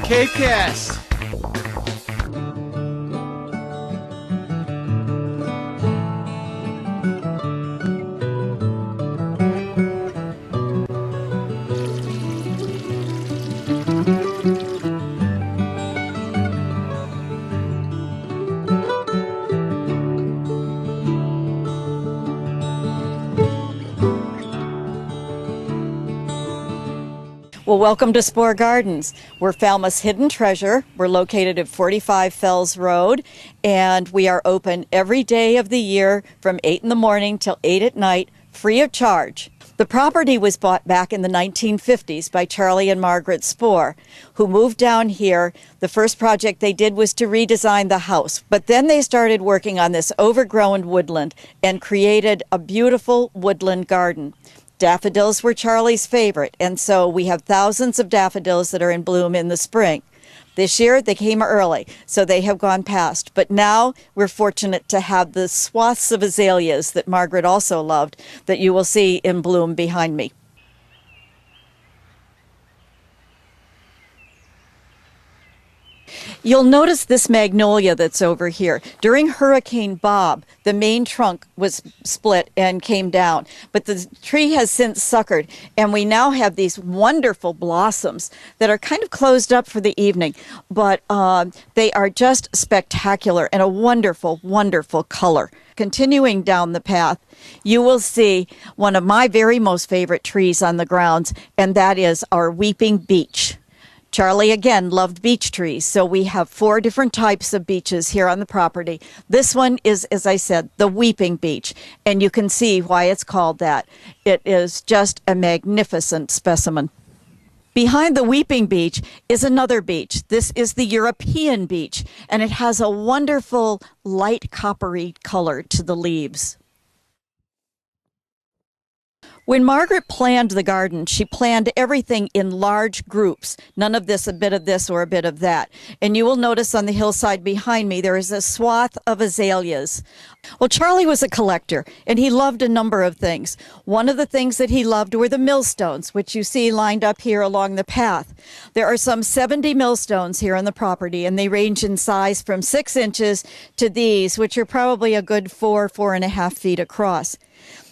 CapeCast. Well, welcome to Spore Gardens. We're Falmouth's hidden treasure. We're located at 45 Fells Road, and we are open every day of the year from 8 in the morning till 8 at night, free of charge. The property was bought back in the 1950s by Charlie and Margaret Spore, who moved down here. The first project they did was to redesign the house, but then they started working on this overgrown woodland and created a beautiful woodland garden. Daffodils were Charlie's favorite, and so we have thousands of daffodils that are in bloom in the spring. This year, they came early, so they have gone past. But now, we're fortunate to have the swaths of azaleas that Margaret also loved that you will see in bloom behind me. You'll notice this magnolia that's over here. During Hurricane Bob, the main trunk was split and came down, but the tree has since suckered, and we now have these wonderful blossoms that are kind of closed up for the evening, but they are just spectacular and a wonderful, wonderful color. Continuing down the path, you will see one of my very most favorite trees on the grounds, and that is our weeping beech. Charlie, again, loved beech trees, so we have 4 different types of beeches here on the property. This one is, as I said, the weeping beech, and you can see why it's called that. It is just a magnificent specimen. Behind the weeping beech is another beech. This is the European beech, and it has a wonderful light coppery color to the leaves. When Margaret planned the garden, she planned everything in large groups. None of this, a bit of this or a bit of that. And you will notice on the hillside behind me, there is a swath of azaleas. Well, Charlie was a collector, and he loved a number of things. One of the things that he loved were the millstones, which you see lined up here along the path. There are some 70 millstones here on the property, and they range in size from 6 inches to these, which are probably a good 4.5 feet across.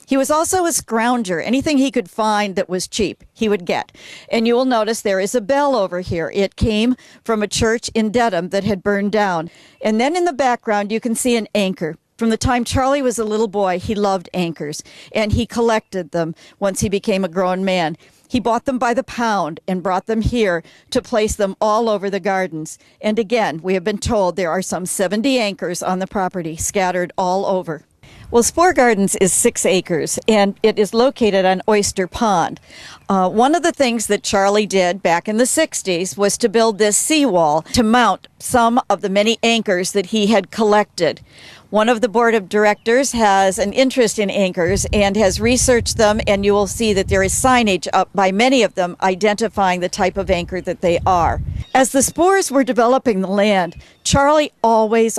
He was also a scrounger. Anything he could find that was cheap, he would get. And you will notice there is a bell over here. It came from a church in Dedham that had burned down. And then in the background, you can see an anchor. From the time Charlie was a little boy, he loved anchors, and he collected them once he became a grown man. He bought them by the pound and brought them here to place them all over the gardens. And again, we have been told there are some 70 anchors on the property scattered all over. Well, Spore Gardens is 6 acres, and it is located on Oyster Pond. One of the things that Charlie did back in the 60s was to build this seawall to mount some of the many anchors that he had collected. One of the board of directors has an interest in anchors and has researched them, and you will see that there is signage up by many of them identifying the type of anchor that they are. As the Spores were developing the land, Charlie always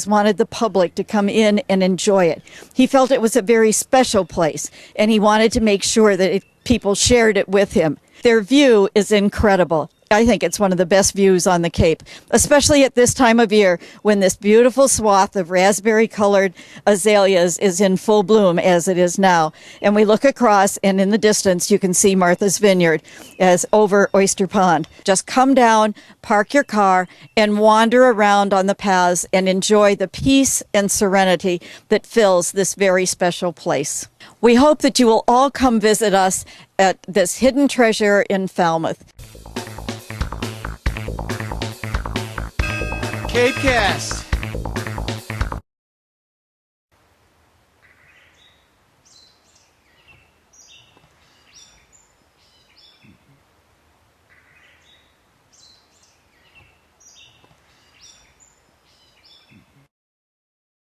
wanted the public to come in and enjoy it. He felt it was a very special place, and he wanted to make sure that people shared it with him. Their view is incredible. I think it's one of the best views on the Cape, especially at this time of year when this beautiful swath of raspberry-colored azaleas is in full bloom, as it is now. And we look across, and in the distance, you can see Martha's Vineyard as over Oyster Pond. Just come down, park your car, and wander around on the paths and enjoy the peace and serenity that fills this very special place. We hope that you will all come visit us at this hidden treasure in Falmouth. CapeCast.